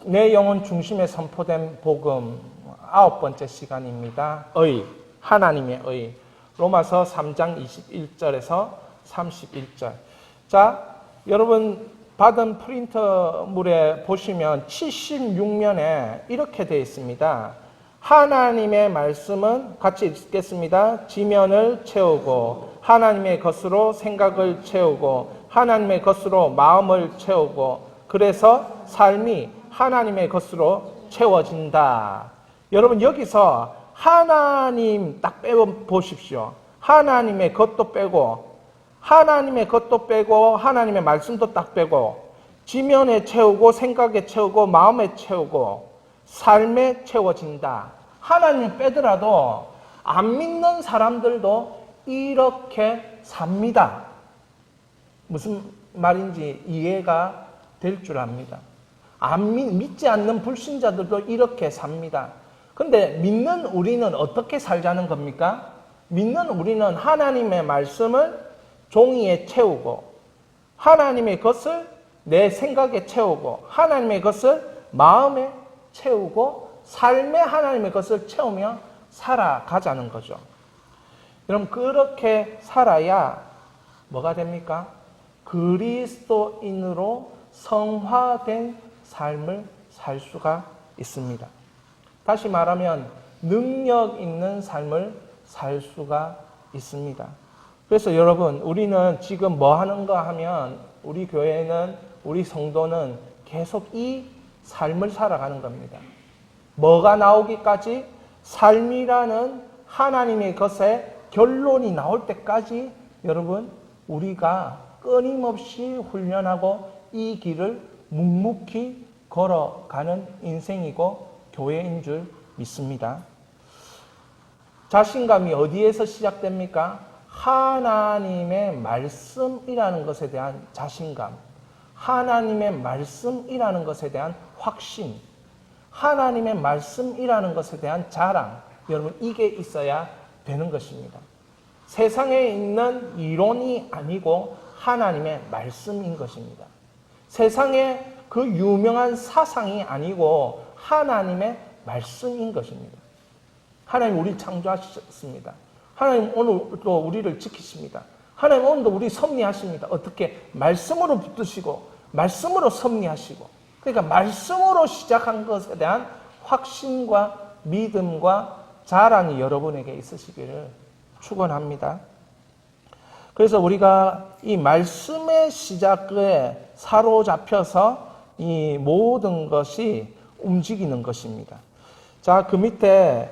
내 영혼 중심에 선포된 복음 9번째 시간입니다. 하나님의 의. 로마서 3장 21절에서 31절. 자, 여러분 받은 프린터물에 보시면 76면에 이렇게 되어 있습니다. 하나님의 말씀은 같이 읽겠습니다. 지면을 채우고 하나님의 것으로 생각을 채우고 하나님의 것으로 마음을 채우고 그래서 삶이 하나님의 것으로 채워진다. 여러분 여기서 하나님 딱 빼고 보십시오. 하나님의 것도 빼고 하나님의 것도 빼고 하나님의 말씀도 딱 빼고 지면에 채우고 생각에 채우고 마음에 채우고 삶에 채워진다. 하나님 빼더라도 안 믿는 사람들도 이렇게 삽니다. 무슨 말인지 이해가 될 줄 압니다. 믿지 않는 불신자들도 이렇게 삽니다. 근데 믿는 우리는 어떻게 살자는 겁니까? 믿는 우리는 하나님의 말씀을 종이에 채우고 하나님의 것을 내 생각에 채우고 하나님의 것을 마음에 채우고 삶에 하나님의 것을 채우며 살아가자는 거죠. 여러분 그렇게 살아야 뭐가 됩니까? 그리스도인으로 성화된 삶을 살 수가 있습니다. 다시 말하면 능력 있는 삶을 살 수가 있습니다. 그래서 여러분 우리는 지금 뭐 하는가 하면 우리 교회는 우리 성도는 계속 이 삶을 살아가는 겁니다. 뭐가 나오기까지 삶이라는 하나님의 것에 결론이 나올 때까지 여러분 우리가 끊임없이 훈련하고 이 길을 묵묵히 걸어가는 인생이고 교회인 줄 믿습니다. 자신감이 어디에서 시작됩니까? 하나님의 말씀이라는 것에 대한 자신감, 하나님의 말씀이라는 것에 대한 확신, 하나님의 말씀이라는 것에 대한 자랑, 여러분 이게 있어야 되는 것입니다. 세상에 있는 이론이 아니고 하나님의 말씀인 것입니다. 세상에 그 유명한 사상이 아니고 하나님의 말씀인 것입니다. 하나님 우리를 창조하셨습니다. 하나님 오늘도 우리를 지키십니다. 하나님 오늘도 우리 섭리하십니다. 어떻게? 말씀으로 붙드시고 말씀으로 섭리하시고 그러니까 말씀으로 시작한 것에 대한 확신과 믿음과 자랑이 여러분에게 있으시기를 축원합니다. 그래서 우리가 이 말씀의 시작에 사로잡혀서 이 모든 것이 움직이는 것입니다. 자, 그 밑에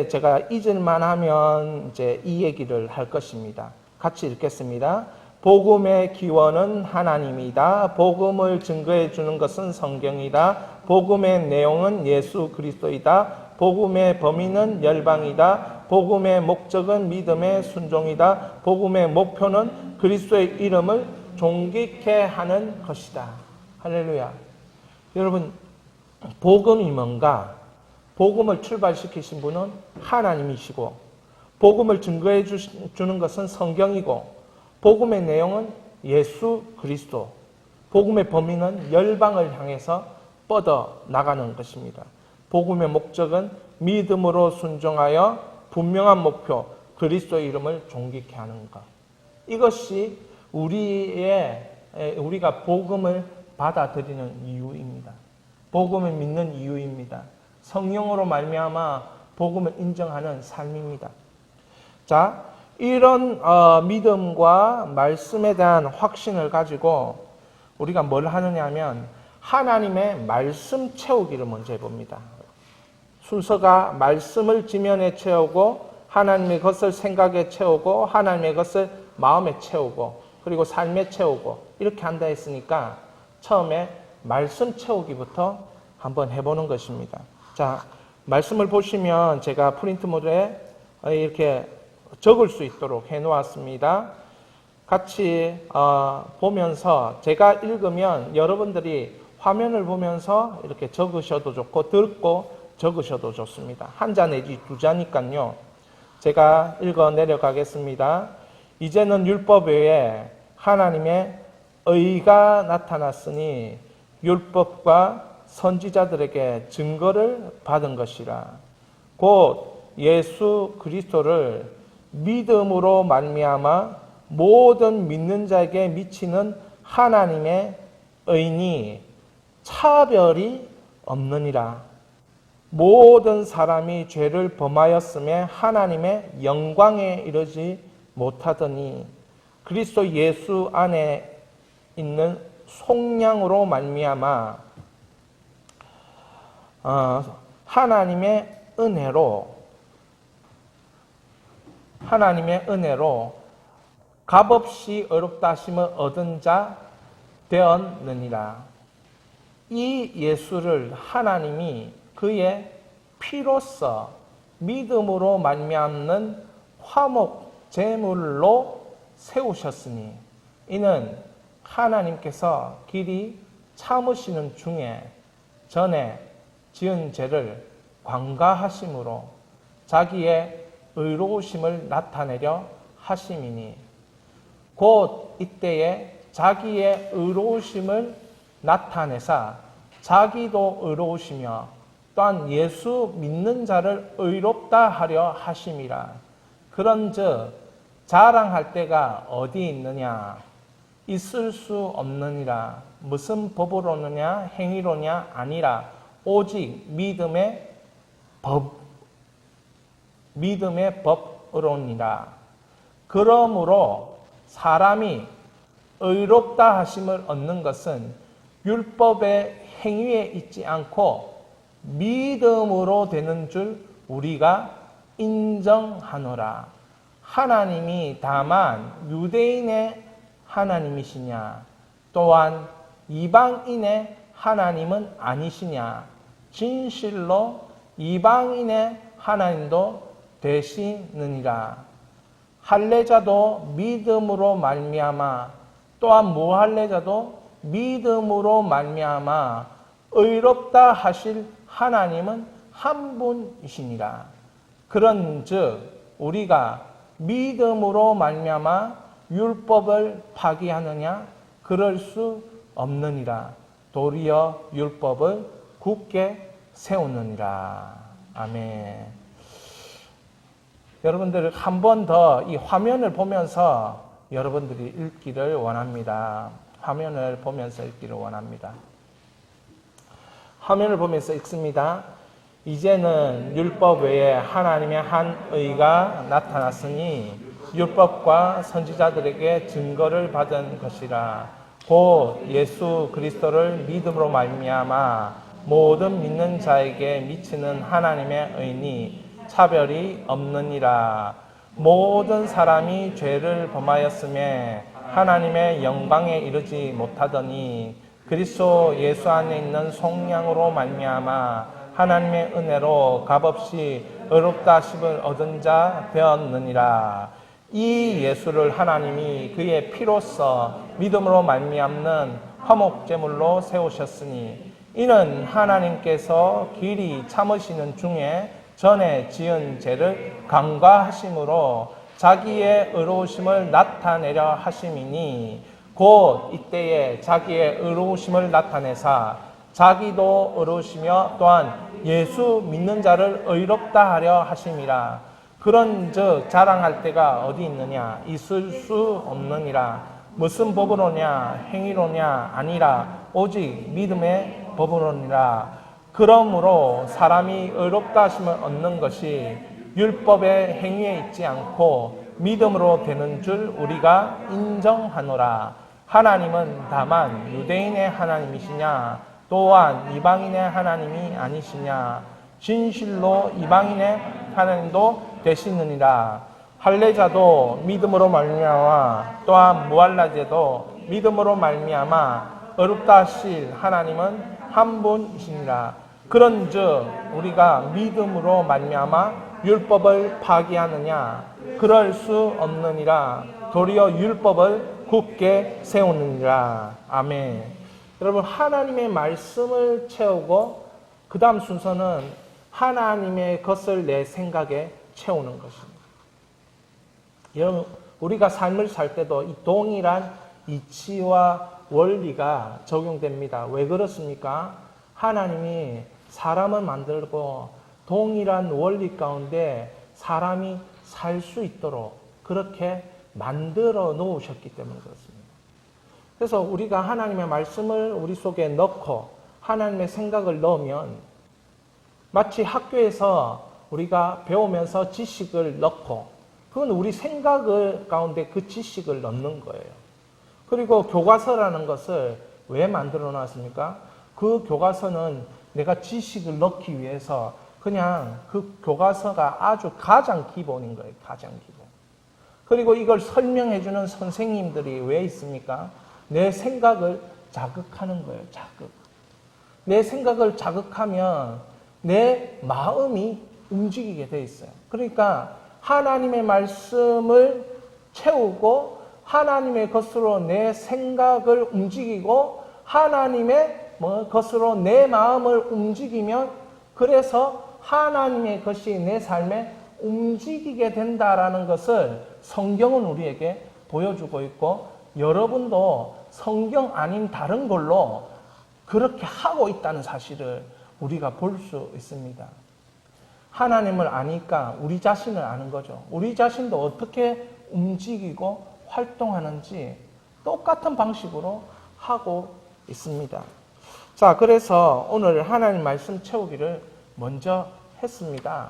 제가 잊을만 하면 이제 이 얘기를 할 것입니다. 같이 읽겠습니다. 복음의 기원은 하나님이다. 복음을 증거해 주는 것은 성경이다. 복음의 내용은 예수 그리스도이다. 복음의 범위는 열방이다. 복음의 목적은 믿음의 순종이다. 복음의 목표는 그리스도의 이름을 존귀케 하는 것이다. 할렐루야. 여러분, 복음이 뭔가? 복음을 출발시키신 분은 하나님이시고 복음을 증거해 주는 것은 성경이고 복음의 내용은 예수 그리스도, 복음의 범위는 열방을 향해서 뻗어 나가는 것입니다. 복음의 목적은 믿음으로 순종하여 분명한 목표, 그리스도의 이름을 존귀케 하는 것. 이것이 우리가 복음을 받아들이는 이유입니다. 복음을 믿는 이유입니다. 성령으로 말미암아 복음을 인정하는 삶입니다. 자, 이런 믿음과 말씀에 대한 확신을 가지고 우리가 뭘 하느냐 하면 하나님의 말씀 채우기를 먼저 해봅니다. 순서가 말씀을 지면에 채우고 하나님의 것을 생각에 채우고 하나님의 것을 마음에 채우고 그리고 삶에 채우고 이렇게 한다 했으니까 처음에 말씀 채우기부터 한번 해보는 것입니다. 자, 말씀을 보시면 제가 프린트물에 이렇게 적을 수 있도록 해놓았습니다. 같이 보면서 제가 읽으면 여러분들이 화면을 보면서 이렇게 적으셔도 좋고 듣고 적으셔도 좋습니다. 한 자 내지 두 자니까요. 제가 읽어 내려가겠습니다. 이제는 율법 외에 하나님의 의가 나타났으니 율법과 선지자들에게 증거를 받은 것이라. 곧 예수 그리스도를 믿음으로 말미암아 모든 믿는 자에게 미치는 하나님의 의니 차별이 없느니라. 모든 사람이 죄를 범하였음에 하나님의 영광에 이르지 못하더니 그리스도 예수 안에 있는 속량으로 말미암아 하나님의 은혜로 값없이 의롭다 하심을 얻은 자 되었느니라. 이 예수를 하나님이 그의 피로써 믿음으로 말미암는 화목 제물로 세우셨으니 이는 하나님께서 길이 참으시는 중에 전에 지은 죄를 관가하심으로 자기의 의로우심을 나타내려 하심이니 곧 이때에 자기의 의로우심을 나타내사 자기도 의로우시며 또한 예수 믿는 자를 의롭다 하려 하심이라. 그런즉 자랑할 때가 어디 있느냐? 있을 수 없느니라. 무슨 법으로느냐? 행위로냐? 아니라 오직 믿음의 법으로니라. 그러므로 사람이 의롭다 하심을 얻는 것은 율법의 행위에 있지 않고 믿음으로 되는 줄 우리가 인정하노라. 하나님이 다만 유대인의 하나님이시냐? 또한 이방인의 하나님은 아니시냐? 진실로 이방인의 하나님도 되시느니라. 할례자도 믿음으로 말미암아 또한 무할례자도 믿음으로 말미암아 의롭다 하실 하나님은 한 분이시니라. 그런즉 우리가 믿음으로 말미암아 율법을 파기하느냐? 그럴 수 없느니라. 도리어 율법을 굳게 세우느니라. 아멘. 여러분들 한 번 더 이 화면을 보면서 여러분들이 읽기를 원합니다. 화면을 보면서 읽기를 원합니다. 화면을 보면서 읽습니다. 이제는 율법 외에 하나님의 한 의가 나타났으니 율법과 선지자들에게 증거를 받은 것이라. 곧 예수 그리스도를 믿음으로 말미암아 모든 믿는 자에게 미치는 하나님의 의니 차별이 없느니라. 모든 사람이 죄를 범하였음에 하나님의 영광에 이르지 못하더니 그리스도 예수 안에 있는 속량으로 말미암아 하나님의 은혜로 값없이 의롭다 하심을 얻은 자 되었느니라. 이 예수를 하나님이 그의 피로써 믿음으로 말미암는 화목제물로 세우셨으니 이는 하나님께서 길이 참으시는 중에 전에 지은 죄를 간과하심으로 자기의 의로우심을 나타내려 하심이니 곧 이때에 자기의 의로우심을 나타내사 자기도 의로우시며 또한 예수 믿는 자를 의롭다 하려 하심이라. 그런즉 자랑할 때가 어디 있느냐? 있을 수 없느니라. 무슨 법으로냐? 행위로냐? 아니라 오직 믿음의 법으로니라. 그러므로 사람이 의롭다 하심을 얻는 것이 율법의 행위에 있지 않고 믿음으로 되는 줄 우리가 인정하노라. 하나님은 다만 유대인의 하나님이시냐? 또한 이방인의 하나님이 아니시냐? 진실로 이방인의 하나님도 되시느니라. 할례자도 믿음으로 말미암아 또한 무할례자도 믿음으로 말미암아 의롭다 하실 하나님은 한 분이시니라. 그런즉 우리가 믿음으로 말미암아 율법을 파기하느냐? 그럴 수 없느니라. 도리어 율법을 굳게 세우느니라. 아멘. 여러분, 하나님의 말씀을 채우고 그 다음 순서는 하나님의 것을 내 생각에 채우는 것입니다. 여러분, 우리가 삶을 살 때도 이 동일한 이치와 원리가 적용됩니다. 왜 그렇습니까? 하나님이 사람을 만들고 동일한 원리 가운데 사람이 살 수 있도록 그렇게 만들어 놓으셨기 때문에 그렇습니다. 그래서 우리가 하나님의 말씀을 우리 속에 넣고 하나님의 생각을 넣으면 마치 학교에서 우리가 배우면서 지식을 넣고 그건 우리 생각을 가운데 그 지식을 넣는 거예요. 그리고 교과서라는 것을 왜 만들어 놨습니까? 그 교과서는 내가 지식을 넣기 위해서 그냥 그 교과서가 아주 가장 기본인 거예요. 가장 기본. 그리고 이걸 설명해 주는 선생님들이 왜 있습니까? 내 생각을 자극하는 거예요. 자극. 내 생각을 자극하면 내 마음이 움직이게 돼 있어요. 그러니까 하나님의 말씀을 채우고 하나님의 것으로 내 생각을 움직이고 하나님의 것으로 내 마음을 움직이면 그래서 하나님의 것이 내 삶에 움직이게 된다라는 것을 성경은 우리에게 보여주고 있고 여러분도 성경 아닌 다른 걸로 그렇게 하고 있다는 사실을 우리가 볼 수 있습니다. 하나님을 아니까 우리 자신을 아는 거죠. 우리 자신도 어떻게 움직이고 활동하는지 똑같은 방식으로 하고 있습니다. 자, 그래서 오늘 하나님 말씀 채우기를 먼저 했습니다.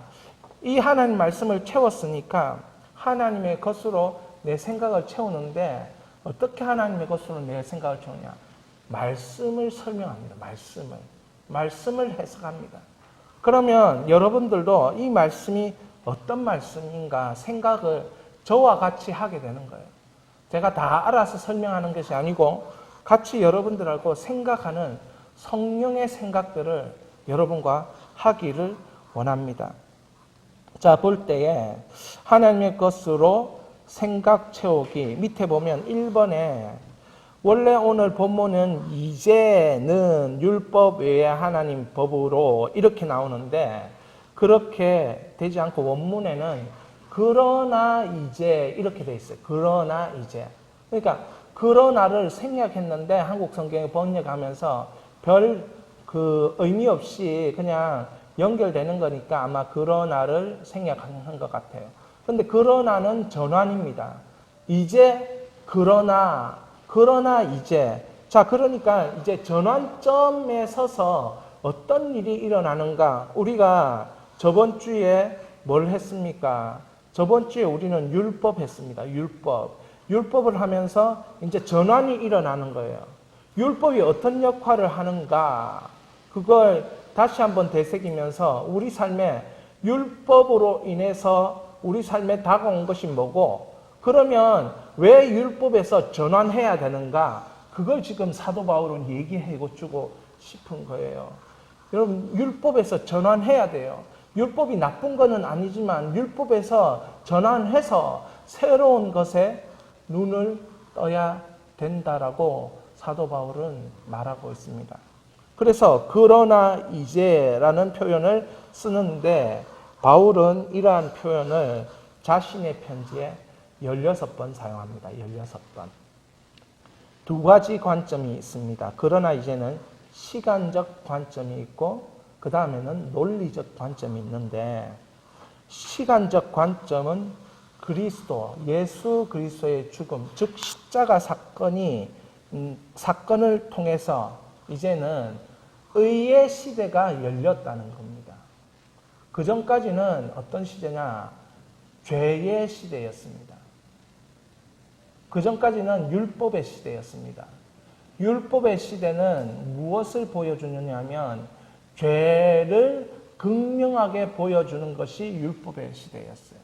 이 하나님 말씀을 채웠으니까 하나님의 것으로 내 생각을 채우는데 어떻게 하나님의 것으로 내 생각을 채우냐? 말씀을 설명합니다. 말씀을 해석합니다. 그러면 여러분들도 이 말씀이 어떤 말씀인가 생각을 저와 같이 하게 되는 거예요. 제가 다 알아서 설명하는 것이 아니고 같이 여러분들하고 생각하는 성령의 생각들을 여러분과 하기를 원합니다. 자, 볼 때에 하나님의 것으로 생각 채우기 밑에 보면 1번에 원래 오늘 본문은 이제는 율법 외에 하나님 법으로 이렇게 나오는데 그렇게 되지 않고 원문에는 그러나 이제 이렇게 돼 있어요. 그러나 이제. 그러니까 그러나를 생략했는데 한국 성경에 번역하면서 별 그 의미 없이 그냥 연결되는 거니까 아마 그러나를 생략한 것 같아요. 그런데 그러나는 전환입니다. 이제 그러나 이제. 자, 그러니까 이제 전환점에 서서 어떤 일이 일어나는가? 우리가 저번 주에 뭘 했습니까? 저번 주에 우리는 율법 했습니다. 율법을 하면서 이제 전환이 일어나는 거예요. 율법이 어떤 역할을 하는가? 그걸 다시 한번 되새기면서 우리 삶에 율법으로 인해서 우리 삶에 다가온 것이 뭐고 그러면 왜 율법에서 전환해야 되는가? 그걸 지금 사도 바울은 얘기해 주고 싶은 거예요. 여러분 율법에서 전환해야 돼요. 율법이 나쁜 것은 아니지만 율법에서 전환해서 새로운 것에 눈을 떠야 된다라고 사도 바울은 말하고 있습니다. 그래서 그러나 이제라는 표현을 쓰는데 바울은 이러한 표현을 자신의 편지에 16번 사용합니다. 16번. 두 가지 관점이 있습니다. 그러나 이제는 시간적 관점이 있고 그 다음에는 논리적 관점이 있는데 시간적 관점은 예수 그리스도의 죽음, 즉 십자가 사건을 통해서 이제는 의의 시대가 열렸다는 겁니다. 그 전까지는 어떤 시대냐? 죄의 시대였습니다. 그 전까지는 율법의 시대였습니다. 율법의 시대는 무엇을 보여주느냐 하면 죄를 극명하게 보여주는 것이 율법의 시대였어요.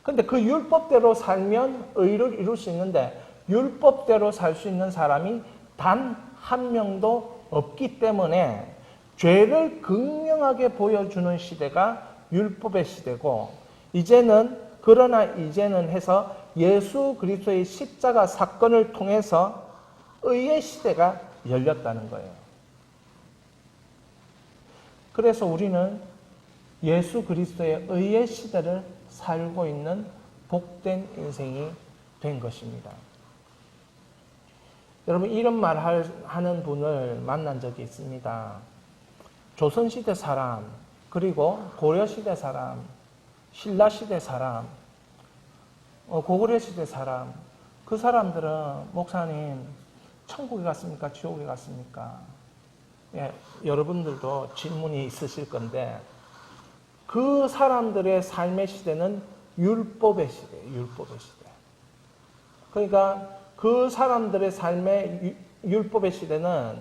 그런데 그 율법대로 살면 의를 이룰 수 있는데 율법대로 살 수 있는 사람이 단 한 명도 없기 때문에 죄를 극명하게 보여주는 시대가 율법의 시대고 그러나 이제는 해서 예수 그리스도의 십자가 사건을 통해서 의의 시대가 열렸다는 거예요. 그래서 우리는 예수 그리스도의 의의 시대를 살고 있는 복된 인생이 된 것입니다. 여러분 이런 말 하는 분을 만난 적이 있습니다. 조선시대 사람, 그리고 고려시대 사람, 신라시대 사람, 고구려시대 사람, 그 사람들은 목사님 천국에 갔습니까? 지옥에 갔습니까? 예, 여러분들도 질문이 있으실 건데 그 사람들의 삶의 시대는 율법의 시대예요. 율법의 시대. 그러니까 그 사람들의 삶의 율법의 시대는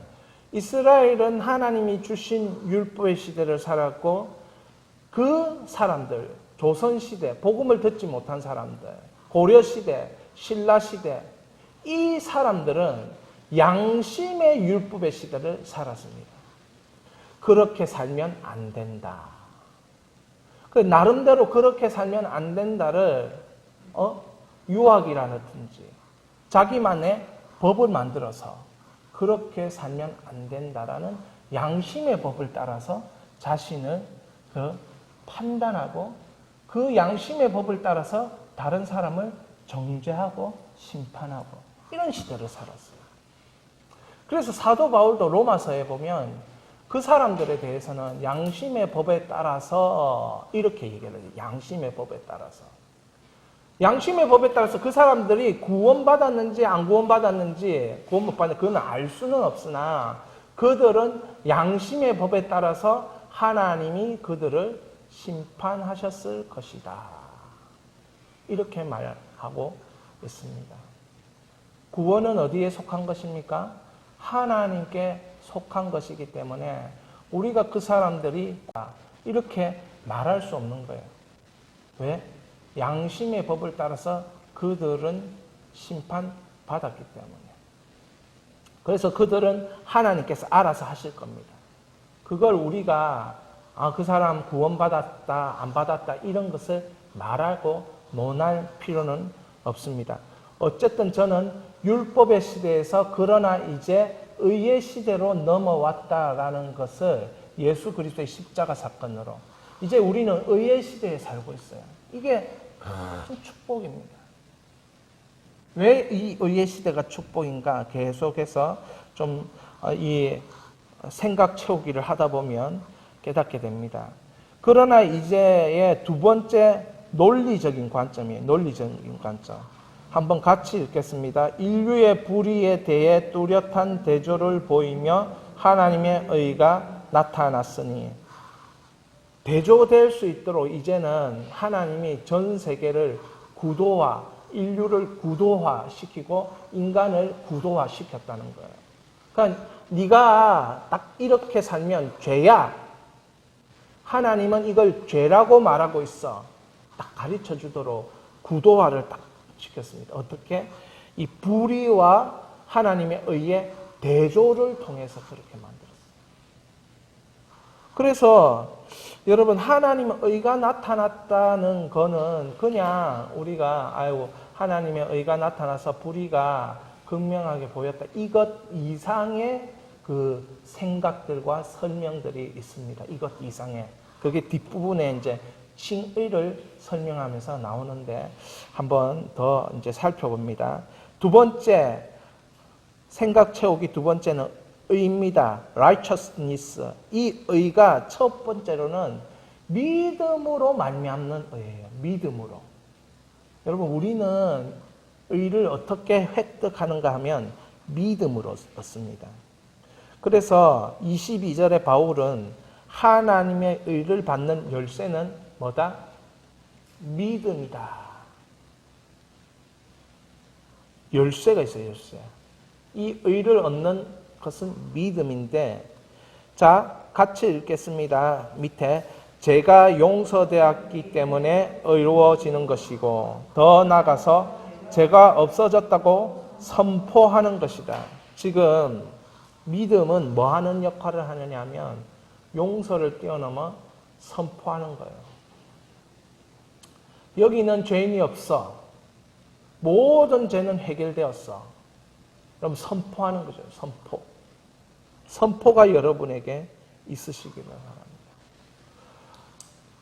이스라엘은 하나님이 주신 율법의 시대를 살았고 그 사람들, 조선시대, 복음을 듣지 못한 사람들, 고려시대, 신라시대, 이 사람들은 양심의 율법의 시대를 살았습니다. 그렇게 살면 안 된다. 나름대로 그렇게 살면 안 된다를 유학이라든지 자기만의 법을 만들어서 그렇게 살면 안 된다라는 양심의 법을 따라서 자신을 판단하고 그 양심의 법을 따라서 다른 사람을 정죄하고 심판하고 이런 시대를 살았어요. 그래서 사도 바울도 로마서에 보면 그 사람들에 대해서는 양심의 법에 따라서 이렇게 얘기를 해요. 양심의 법에 따라서. 양심의 법에 따라서 그 사람들이 구원받았는지 안 구원받았는지 구원 못 받는 그건 알 수는 없으나 그들은 양심의 법에 따라서 하나님이 그들을 심판하셨을 것이다. 이렇게 말하고 있습니다. 구원은 어디에 속한 것입니까? 하나님께 속한 것이기 때문에 우리가 그 사람들이 이렇게 말할 수 없는 거예요. 왜? 양심의 법을 따라서 그들은 심판받았기 때문에. 그래서 그들은 하나님께서 알아서 하실 겁니다. 그걸 우리가 그 사람 구원받았다 안 받았다 이런 것을 말하고 논할 필요는 없습니다. 어쨌든 저는 율법의 시대에서 그러나 이제 의의 시대로 넘어왔다라는 것을 예수 그리스도의 십자가 사건으로 이제 우리는 의의 시대에 살고 있어요. 이게 큰 축복입니다. 왜 이 의의 시대가 축복인가? 계속해서 좀 이 생각 채우기를 하다 보면 깨닫게 됩니다. 그러나 이제의 두 번째 논리적인 관점이에요. 논리적인 관점. 한번 같이 읽겠습니다. 인류의 불의에 대해 뚜렷한 대조를 보이며 하나님의 의가 나타났으니 대조될 수 있도록 이제는 하나님이 전 세계를 구도화, 인류를 구도화시키고 인간을 구도화시켰다는 거예요. 그러니까 네가 딱 이렇게 살면 죄야. 하나님은 이걸 죄라고 말하고 있어. 딱 가르쳐 주도록 구도화를 딱 시켰습니다. 어떻게? 이 불의와 하나님의 의의 대조를 통해서 그렇게 만들었어요. 그래서 여러분 하나님의 의가 나타났다는 거는 그냥 우리가 하나님의 의가 나타나서 불의가 극명하게 보였다. 이것 이상의 그 생각들과 설명들이 있습니다. 이것 이상의. 그게 뒷부분에 이제 칭의를 설명하면서 나오는데 한번 더 이제 살펴봅니다. 두 번째 생각 채우기 두 번째는 의입니다. righteousness. 이 의가 첫 번째로는 믿음으로 말미암는 의예요. 믿음으로. 여러분 우리는 의를 어떻게 획득하는가 하면 믿음으로 얻습니다. 그래서 22절에 바울은 하나님의 의를 받는 열쇠는 뭐다? 믿음이다. 열쇠가 있어요. 열쇠. 이 의를 얻는 것은 믿음인데 자 같이 읽겠습니다. 밑에 죄가 용서되었기 때문에 의로워지는 것이고 더 나아가서 죄가 없어졌다고 선포하는 것이다. 지금 믿음은 뭐 하는 역할을 하느냐 하면 용서를 뛰어넘어 선포하는 거예요. 여기는 죄인이 없어. 모든 죄는 해결되었어. 그럼 선포하는 거죠. 선포. 선포가 여러분에게 있으시기를 바랍니다.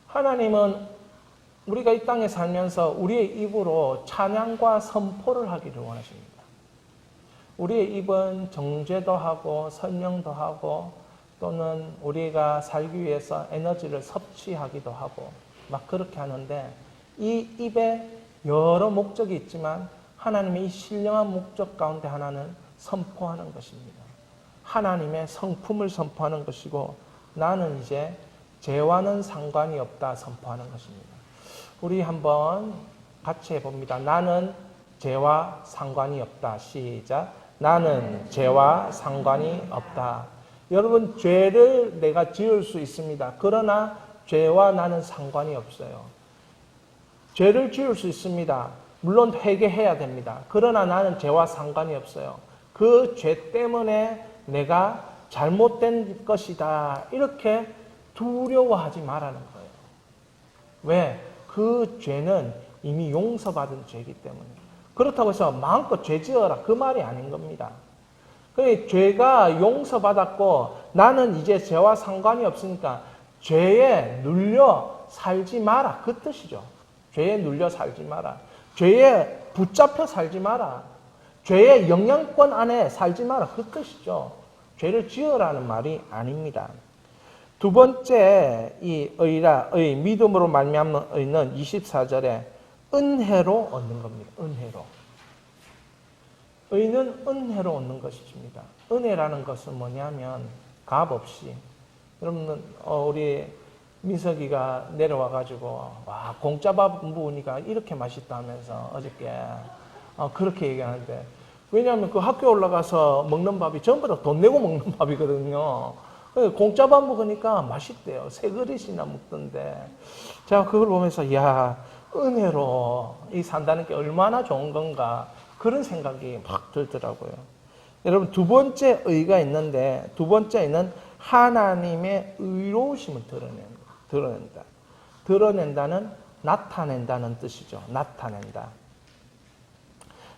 하나님은 우리가 이 땅에 살면서 우리의 입으로 찬양과 선포를 하기를 원하십니다. 우리의 입은 정죄도 하고 설명도 하고 또는 우리가 살기 위해서 에너지를 섭취하기도 하고 막 그렇게 하는데 이 입에 여러 목적이 있지만 하나님의 이 신령한 목적 가운데 하나는 선포하는 것입니다. 하나님의 성품을 선포하는 것이고 나는 이제 죄와는 상관이 없다 선포하는 것입니다. 우리 한번 같이 해봅니다. 나는 죄와 상관이 없다. 시작. 나는 죄와 상관이 없다. 여러분, 죄를 내가 지을 수 있습니다. 그러나 죄와 나는 상관이 없어요. 죄를 지을 수 있습니다. 물론 회개해야 됩니다. 그러나 나는 죄와 상관이 없어요. 그 죄 때문에 내가 잘못된 것이다. 이렇게 두려워하지 말라는 거예요. 왜? 그 죄는 이미 용서받은 죄이기 때문에. 그렇다고 해서 마음껏 죄 지어라. 그 말이 아닌 겁니다. 죄가 용서받았고 나는 이제 죄와 상관이 없으니까 죄에 눌려 살지 마라. 그 뜻이죠. 죄에 눌려 살지 마라. 죄에 붙잡혀 살지 마라. 죄의 영향권 안에 살지 마라. 그 뜻이죠. 죄를 지으라는 말이 아닙니다. 두 번째 이 의 믿음으로 말미암는 의는 24절에 은혜로 얻는 겁니다. 은혜로. 의는 은혜로 얻는 것입니다. 은혜라는 것은 뭐냐면 값 없이. 여러분 우리 민석이가 내려와가지고 와 공짜 밥 먹으니까 이렇게 맛있다 하면서 어저께 그렇게 얘기하는데 왜냐하면 그 학교 올라가서 먹는 밥이 전부 다 돈 내고 먹는 밥이거든요. 공짜 밥 먹으니까 맛있대요. 세 그릇이나 먹던데 제가 그걸 보면서 야 은혜로 이 산다는 게 얼마나 좋은 건가 그런 생각이 막 들더라고요. 여러분 두 번째 의가 있는데 두 번째 의는 하나님의 의로우심을 드러낸다. 드러낸다는 나타낸다는 뜻이죠. 나타낸다.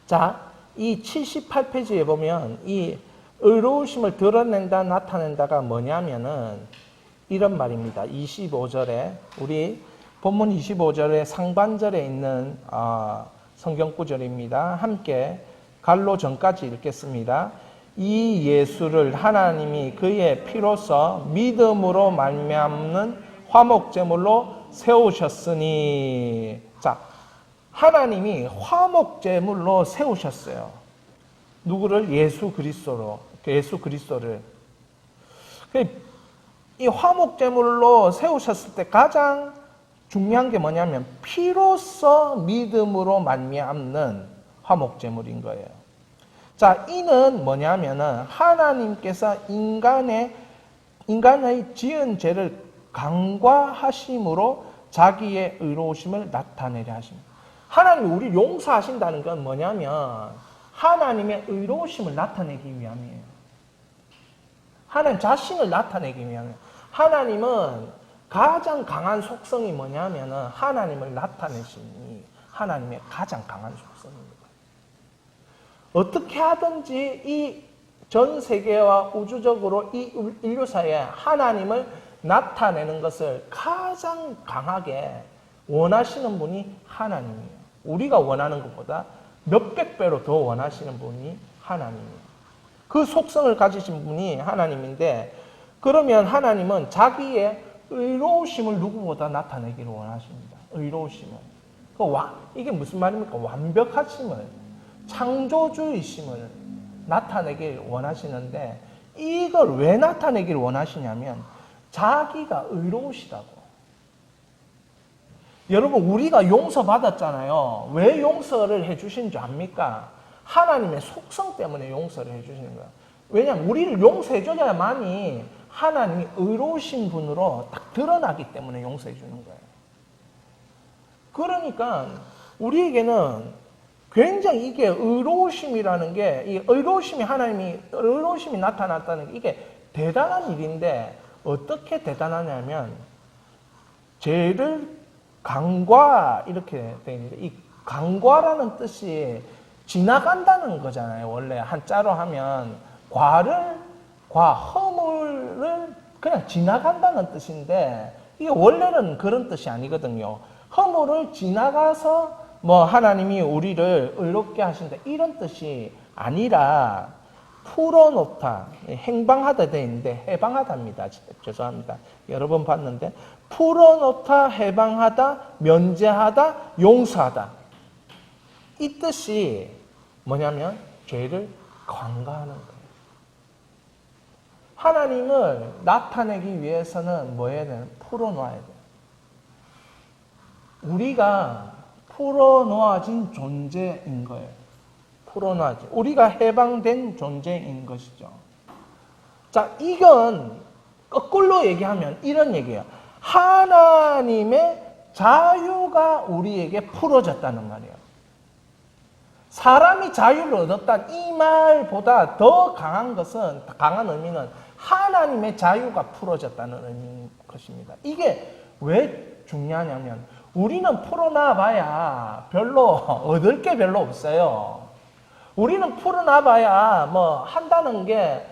자, 이 78페이지에 보면 이 의로우심을 드러낸다, 나타낸다가 뭐냐면은 이런 말입니다. 25절에 우리 본문 25절의 상반절에 있는 성경 구절입니다. 함께 갈로 전까지 읽겠습니다. 이 예수를 하나님이 그의 피로써 믿음으로 말미암는 화목제물로 세우셨으니. 자, 하나님이 화목제물로 세우셨어요. 누구를? 예수 그리스도를. 이 화목제물로 세우셨을 때 가장 중요한 게 뭐냐면 피로써 믿음으로 말미암는 화목제물인 거예요. 자, 이는 뭐냐면은 하나님께서 인간의 지은 죄를 간과하심으로 자기의 의로우심을 나타내려 하십니다. 하나님이 우리를 용서하신다는 건 뭐냐면 하나님의 의로우심을 나타내기 위함이에요. 하나님 자신을 나타내기 위함이에요. 하나님은 가장 강한 속성이 뭐냐면은 하나님을 나타내심이 하나님의 가장 강한 속성입니다. 어떻게 하든지 이 전 세계와 우주적으로 이 인류사에 하나님을 나타내는 것을 가장 강하게 원하시는 분이 하나님이에요. 우리가 원하는 것보다 몇백 배로 더 원하시는 분이 하나님이에요. 그 속성을 가지신 분이 하나님인데 그러면 하나님은 자기의 의로우심을 누구보다 나타내기를 원하십니다. 의로우심을. 이게 무슨 말입니까? 완벽하심을, 창조주의심을 나타내길 원하시는데 이걸 왜 나타내길 원하시냐면 자기가 의로우시다고. 여러분 우리가 용서받았잖아요. 왜 용서를 해주신 줄 압니까? 하나님의 속성 때문에 용서를 해주시는 거예요. 왜냐하면 우리를 용서해줘야만이 하나님이 의로우신 분으로 딱 드러나기 때문에 용서해 주는 거예요. 그러니까 우리에게는 굉장히 이게 의로우심이라는 게, 이 의로우심이 하나님이 의로우심이 나타났다는 게 이게 대단한 일인데 어떻게 대단하냐면 죄를 간과 이렇게 되어 있는데 이 간과라는 뜻이 지나간다는 거잖아요. 원래 한자로 하면 허물을 그냥 지나간다는 뜻인데 이게 원래는 그런 뜻이 아니거든요. 허물을 지나가서 하나님이 우리를 의롭게 하신다 이런 뜻이 아니라 풀어놓다, 행방하다 되어 있는데 해방하다입니다. 죄송합니다. 여러 번 봤는데 풀어놓다, 해방하다, 면제하다, 용서하다. 이 뜻이 뭐냐면 죄를 관가하는 거예요. 하나님을 나타내기 위해서는 뭐 해야 되나? 풀어놓아야 돼요. 우리가 풀어놓아진 존재인 거예요. 풀어놔지. 우리가 해방된 존재인 것이죠. 자, 이건 거꾸로 얘기하면 이런 얘기예요. 하나님의 자유가 우리에게 풀어졌다는 말이에요. 사람이 자유를 얻었다. 이 말보다 더 강한 의미는 하나님의 자유가 풀어졌다는 의미인 것입니다. 이게 왜 중요하냐면 우리는 풀어놔봐야 별로 얻을 게 별로 없어요. 우리는 풀어놔봐야 뭐 한다는 게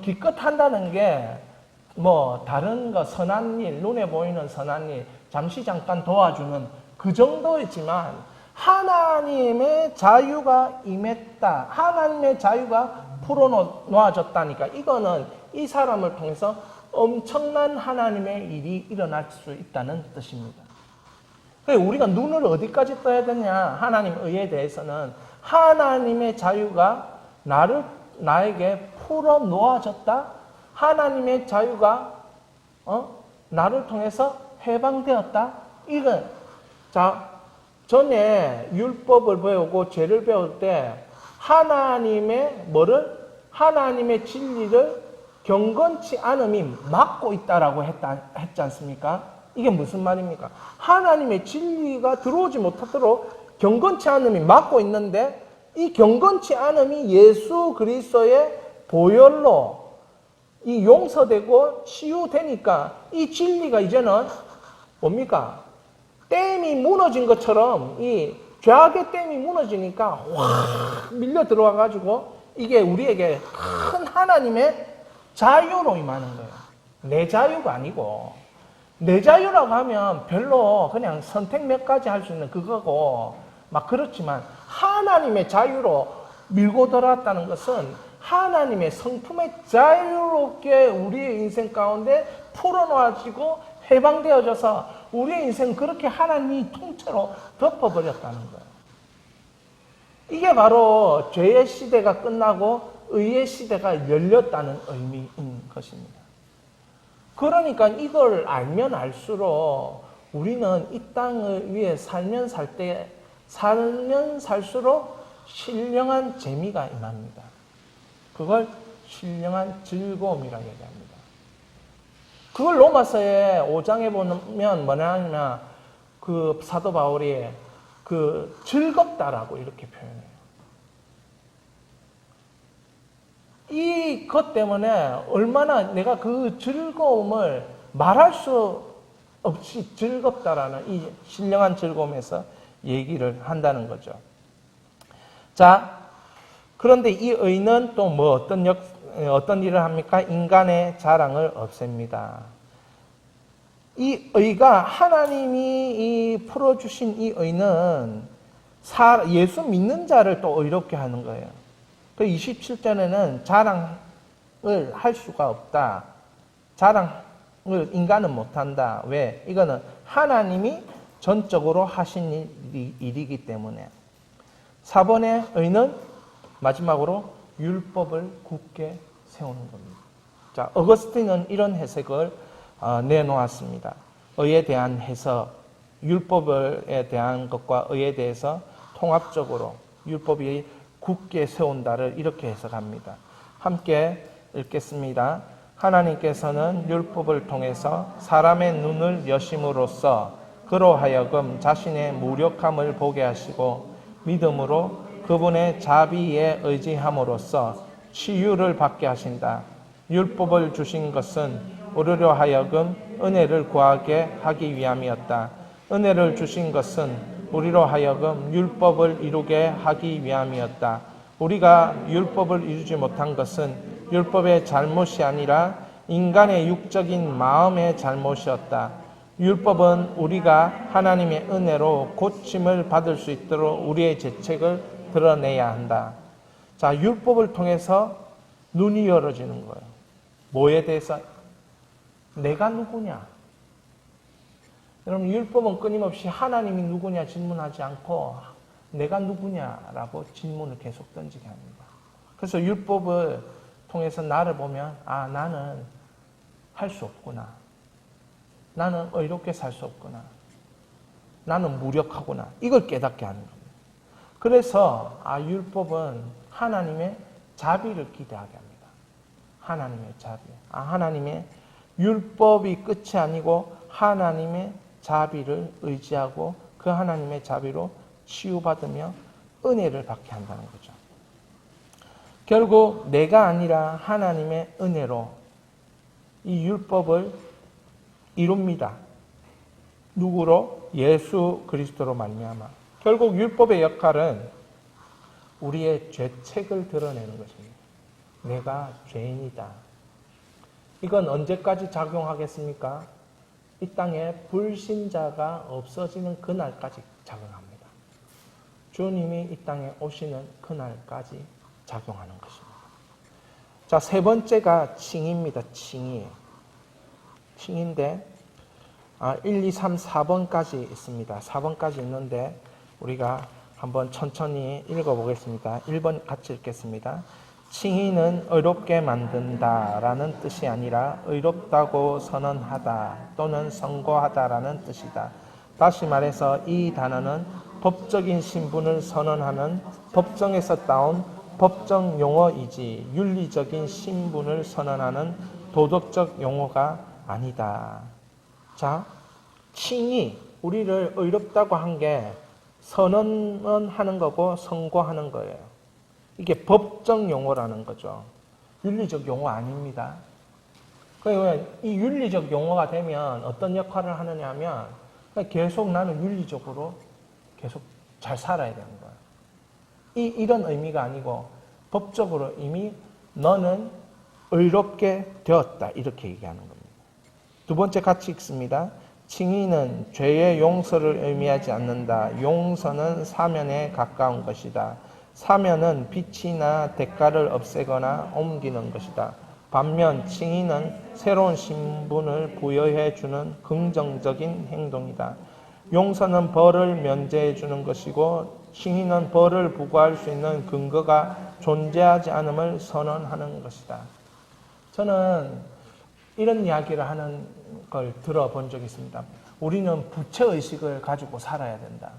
기껏 한다는 게 뭐 다른 거 선한 일, 눈에 보이는 선한 일, 잠시 잠깐 도와주는 그 정도이지만 하나님의 자유가 임했다. 하나님의 자유가 풀어놓아졌다니까 이거는 이 사람을 통해서 엄청난 하나님의 일이 일어날 수 있다는 뜻입니다. 우리가 눈을 어디까지 떠야 되냐? 하나님 의에 대해서는 하나님의 자유가 나에게 풀어놓아졌다. 하나님의 자유가 나를 통해서 해방되었다. 이건 자 전에 율법을 배우고 죄를 배울 때 하나님의 진리를 경건치 않음이 막고 있다라고 했지 않습니까? 이게 무슨 말입니까? 하나님의 진리가 들어오지 못하도록 경건치 않음이 막고 있는데 이 경건치 않음이 예수 그리스도의 보혈로 이 용서되고 치유되니까 이 진리가 이제는 뭡니까? 댐이 무너진 것처럼 이 죄악의 댐이 무너지니까 확 밀려 들어와 가지고 이게 우리에게 큰 하나님의 자유로 임하는 거예요. 내 자유가 아니고 내 자유라고 하면 별로 그냥 선택 몇 가지 할 수 있는 그거고 막 그렇지만 하나님의 자유로 밀고 들어왔다는 것은 하나님의 성품의 자유롭게 우리의 인생 가운데 풀어놓아지고 해방되어져서 우리의 인생 그렇게 하나님이 통째로 덮어버렸다는 거예요. 이게 바로 죄의 시대가 끝나고 의의 시대가 열렸다는 의미인 것입니다. 그러니까 이걸 알면 알수록 우리는 이 땅을 위해 살면 살수록 신령한 재미가 임합니다. 그걸 신령한 즐거움이라고 얘기합니다. 그걸 로마서의 5장에 보면 뭐냐면 그 사도 바울이 그 즐겁다라고 이렇게 표현해요. 이것 때문에 얼마나 내가 그 즐거움을 말할 수 없이 즐겁다라는 이 신령한 즐거움에서 얘기를 한다는 거죠. 자, 그런데 이 의는 또 뭐 어떤 일을 합니까? 인간의 자랑을 없앱니다. 이 의가 하나님이 이 풀어주신 이 의는 예수 믿는 자를 또 의롭게 하는 거예요. 그 27절에는 자랑을 할 수가 없다. 자랑을 인간은 못한다. 왜? 이거는 하나님이 전적으로 하신 일이기 때문에. 4번의 의는 마지막으로 율법을 굳게 세우는 겁니다. 자, 어거스틴은 이런 해석을 내놓았습니다. 의에 대한 해석, 율법에 대한 것과 의에 대해서 통합적으로 율법이 굳게 세운다를 이렇게 해석합니다. 함께 읽겠습니다. 하나님께서는 율법을 통해서 사람의 눈을 여심으로써 그로 하여금 자신의 무력함을 보게 하시고 믿음으로 그분의 자비에 의지함으로써 치유를 받게 하신다. 율법을 주신 것은 우리로 하여금 은혜를 구하게 하기 위함이었다. 은혜를 주신 것은 우리로 하여금 율법을 이루게 하기 위함이었다. 우리가 율법을 이루지 못한 것은 율법의 잘못이 아니라 인간의 육적인 마음의 잘못이었다. 율법은 우리가 하나님의 은혜로 고침을 받을 수 있도록 우리의 죄책을 드러내야 한다. 자, 율법을 통해서 눈이 열어지는 거예요. 뭐에 대해서? 내가 누구냐? 여러분, 율법은 끊임없이 하나님이 누구냐 질문하지 않고 내가 누구냐라고 질문을 계속 던지게 합니다. 그래서 율법을 통해서 나를 보면 나는 할 수 없구나. 나는 의롭게 살 수 없구나. 나는 무력하구나. 이걸 깨닫게 하는 겁니다. 그래서 율법은 하나님의 자비를 기대하게 합니다. 하나님의 자비. 하나님의 율법이 끝이 아니고 하나님의 자비를 의지하고 그 하나님의 자비로 치유받으며 은혜를 받게 한다는 거죠. 결국 내가 아니라 하나님의 은혜로 이 율법을 이룹니다. 누구로? 예수 그리스도로 말미암아. 결국 율법의 역할은 우리의 죄책을 드러내는 것입니다. 내가 죄인이다. 이건 언제까지 작용하겠습니까? 이 땅에 불신자가 없어지는 그날까지 작용합니다. 주님이 이 땅에 오시는 그날까지 작용하는 것입니다. 자, 세 번째가 칭의입니다. 칭의인데 1, 2, 3, 4번까지 있습니다. 4번까지 있는데 우리가 한번 천천히 읽어보겠습니다. 1번 같이 읽겠습니다. 칭의는 의롭게 만든다라는 뜻이 아니라 의롭다고 선언하다 또는 선고하다라는 뜻이다. 다시 말해서 이 단어는 법적인 신분을 선언하는 법정에서 따온 법정 용어이지 윤리적인 신분을 선언하는 도덕적 용어가 아니다. 자, 칭의, 우리를 의롭다고 한 게 선언은 하는 거고 선고하는 거예요. 이게 법정 용어라는 거죠. 윤리적 용어 아닙니다. 이 윤리적 용어가 되면 어떤 역할을 하느냐 하면 계속 나는 윤리적으로 계속 잘 살아야 되는 거예요. 이런 의미가 아니고 법적으로 이미 너는 의롭게 되었다 이렇게 얘기하는 겁니다. 두 번째 같이 읽습니다. 칭의는 죄의 용서를 의미하지 않는다. 용서는 사면에 가까운 것이다. 사면은 빚이나 대가를 없애거나 옮기는 것이다. 반면 칭의는 새로운 신분을 부여해 주는 긍정적인 행동이다. 용서는 벌을 면제해 주는 것이고 칭의는 벌을 부과할 수 있는 근거가 존재하지 않음을 선언하는 것이다. 저는 이런 이야기를 하는 걸 들어본 적이 있습니다. 우리는 부채의식을 가지고 살아야 된다.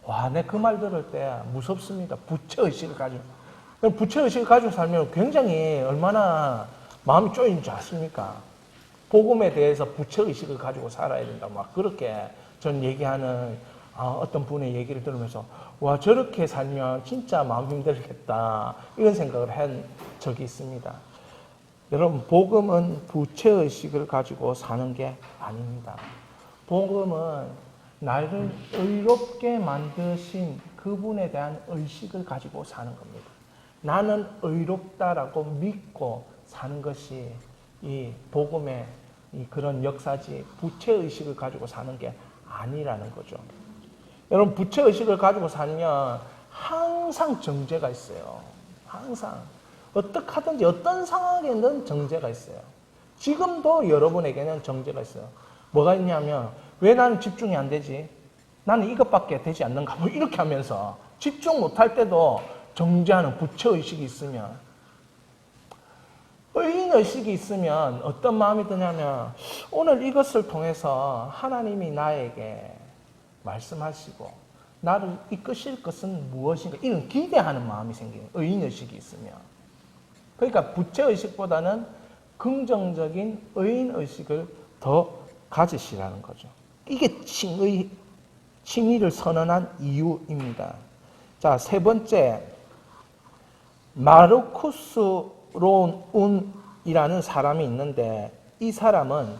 와, 내 그 말 들을 때 무섭습니다. 부채의식을 가지고 살면 굉장히 얼마나 마음이 쪼인 줄 아십니까? 복음에 대해서 부채의식을 가지고 살아야 된다. 막 그렇게 전 얘기하는 어떤 분의 얘기를 들으면서 와, 저렇게 살면 진짜 마음 힘들겠다. 이런 생각을 한 적이 있습니다. 여러분, 복음은 부채의식을 가지고 사는 게 아닙니다. 복음은 나를 의롭게 만드신 그분에 대한 의식을 가지고 사는 겁니다. 나는 의롭다라고 믿고 사는 것이 이 복음의 그런 역사지 부채의식을 가지고 사는 게 아니라는 거죠. 여러분, 부채의식을 가지고 살면 항상 정죄가 있어요. 항상. 어떻게 하든지 어떤 상황에는 정죄가 있어요. 지금도 여러분에게는 정죄가 있어요. 뭐가 있냐면 왜 나는 집중이 안 되지? 나는 이것밖에 되지 않는가? 뭐 이렇게 하면서 집중 못할 때도 정죄하는 부채의식이 있으면, 의인의식이 있으면 어떤 마음이 드냐면 오늘 이것을 통해서 하나님이 나에게 말씀하시고 나를 이끄실 것은 무엇인가? 이런 기대하는 마음이 생기는 의인의식이 있으면. 그러니까 부채의식보다는 긍정적인 의인의식을 더 가지시라는 거죠. 이게 칭의를 선언한 이유입니다. 자, 세 번째, 마르쿠스 론운이라는 사람이 있는데 이 사람은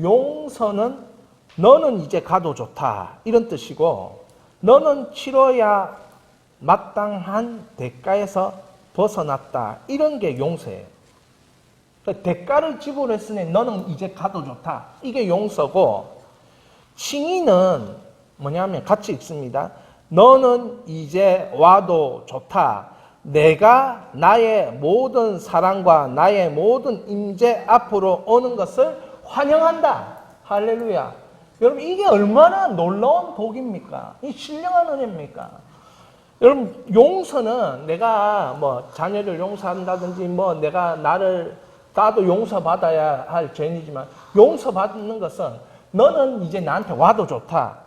용서는 너는 이제 가도 좋다 이런 뜻이고 너는 치러야 마땅한 대가에서 벗어났다 이런 게 용서예요. 대가를 지불했으니 너는 이제 가도 좋다. 이게 용서고, 칭의는 뭐냐면 같이 읽습니다. 너는 이제 와도 좋다. 내가 나의 모든 사랑과 나의 모든 임재 앞으로 오는 것을 환영한다. 할렐루야. 여러분 이게 얼마나 놀라운 복입니까? 이 신령한 은혜입니까? 여러분 용서는 내가 뭐 자녀를 용서한다든지 뭐 내가 나도 용서받아야 할 죄이지만 용서받는 것은 너는 이제 나한테 와도 좋다.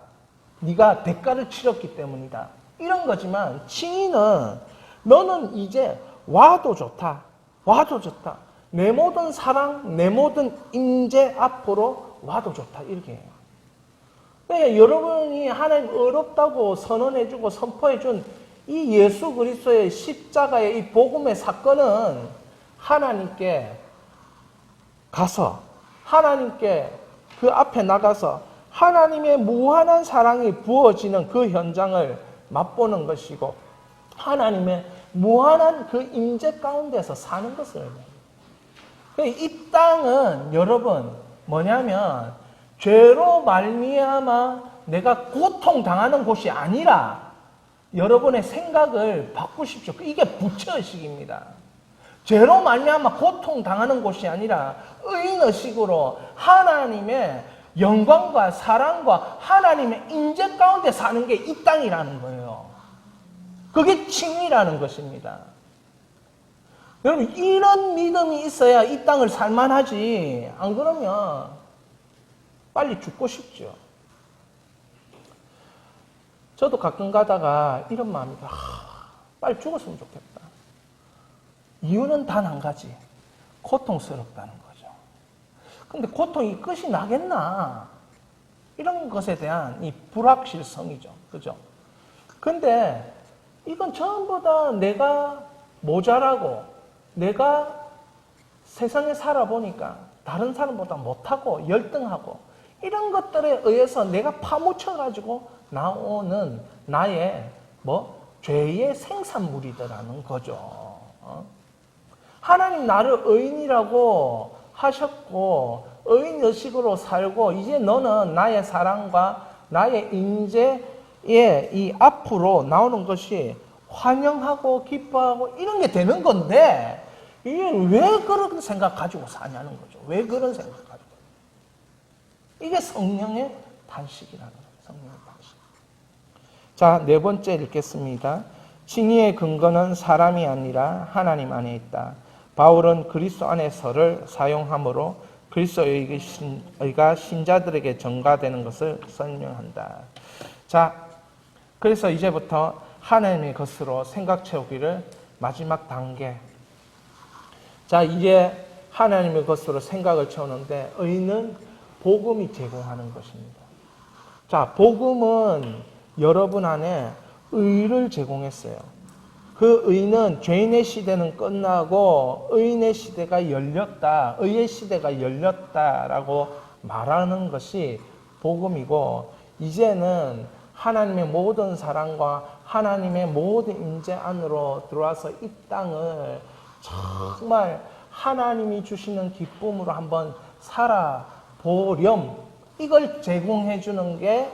네가 대가를 치렀기 때문이다. 이런 거지만 칭의는 너는 이제 와도 좋다. 와도 좋다. 내 모든 사랑, 내 모든 임재 앞으로 와도 좋다. 이렇게 해요. 그러니까 여러분이 하나님 어렵다고 선언해주고 선포해준 이 예수 그리스도의 십자가의 이 복음의 사건은 하나님께 가서 하나님께 그 앞에 나가서 하나님의 무한한 사랑이 부어지는 그 현장을 맛보는 것이고 하나님의 무한한 그 임재 가운데서 사는 것을 이 땅은 여러분 뭐냐면 죄로 말미암아 내가 고통당하는 곳이 아니라 여러분의 생각을 바꾸십시오. 이게 부처의식입니다. 죄로 말미암아 고통당하는 곳이 아니라 의인의식으로 하나님의 영광과 사랑과 하나님의 임재 가운데 사는 게 이 땅이라는 거예요. 그게 칭의라는 것입니다. 여러분 이런 믿음이 있어야 이 땅을 살만하지 안 그러면 빨리 죽고 싶죠. 저도 가끔 가다가 이런 마음이다. 빨리 죽었으면 좋겠다. 이유는 단 한 가지. 고통스럽다는 거죠. 근데 고통이 끝이 나겠나? 이런 것에 대한 이 불확실성이죠. 그죠? 근데 이건 전부 다 내가 모자라고 내가 세상에 살아보니까 다른 사람보다 못하고 열등하고 이런 것들에 의해서 내가 파묻혀가지고 나오는 나의 죄의 생산물이더라는 거죠. 하나님 나를 의인이라고 하셨고 의인의식으로 살고 이제 너는 나의 사랑과 나의 임재의 이 앞으로 나오는 것이 환영하고 기뻐하고 이런 게 되는 건데 이게 왜 그런 생각 가지고 사냐는 거죠. 왜 그런 생각 가지고. 이게 성령의 단식이라는 거예요. 성령의 단식. 자, 네 번째 읽겠습니다. 칭의의 근거는 사람이 아니라 하나님 안에 있다. 바울은 그리스도 안에서를 사용함으로 그리스도의가 신자들에게 전가되는 것을 설명한다. 자, 그래서 이제부터 하나님의 것으로 생각 채우기를 마지막 단계. 자, 이제 하나님의 것으로 생각을 채우는데 의는 복음이 제공하는 것입니다. 자, 복음은 여러분 안에 의를 제공했어요. 그 의는 죄인의 시대는 끝나고 의인의 시대가 열렸다. 의의 시대가 열렸다라고 말하는 것이 복음이고 이제는 하나님의 모든 사랑과 하나님의 모든 임재 안으로 들어와서 이 땅을 정말 하나님이 주시는 기쁨으로 한번 살아보렴. 이걸 제공해 주는 게